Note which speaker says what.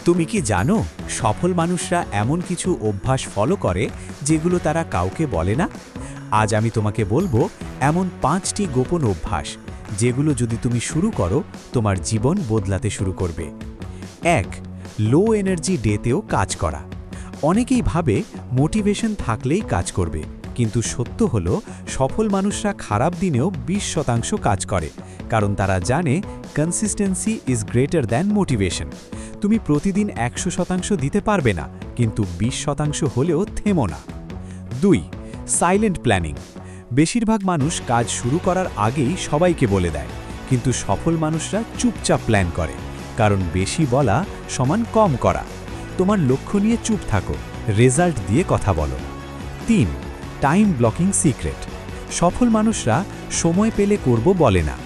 Speaker 1: তুমি কি জানো সফল মানুষরা এমন কিছু অভ্যাস ফলো করে যেগুলো তারা কাউকে বলে না? আজ আমি তোমাকে বলবো এমন 5টি গোপন অভ্যাস যেগুলো যদি তুমি শুরু করো তোমার জীবন বদলাতে শুরু করবে। 1. লো এনার্জি ডেতেও কাজ করা। অনেকেই ভাবে মোটিভেশন থাকলেই কাজ করবে, কিন্তু সত্য হলো সফল মানুষরা খারাপ দিনেও 20% কাজ করে, কারণ তারা জানে consistency is greater than motivation. তুমি প্রতিদিন 100% দিতে পারবে না, কিন্তু 20% হলেও থেমো না। 2. Silent planning. বেশিরভাগ মানুষ কাজ শুরু করার আগেই সবাইকে বলে দেয়, কিন্তু সফল মানুষরা চুপচাপ প্ল্যান করে, কারণ বেশি বলা সমান কম করা। তোমার লক্ষ্য নিয়ে চুপ থাকো, রেজাল্ট দিয়ে কথা বলো। 3. Time blocking secret. সফল মানুষরা সময় পেলে করব বলে না,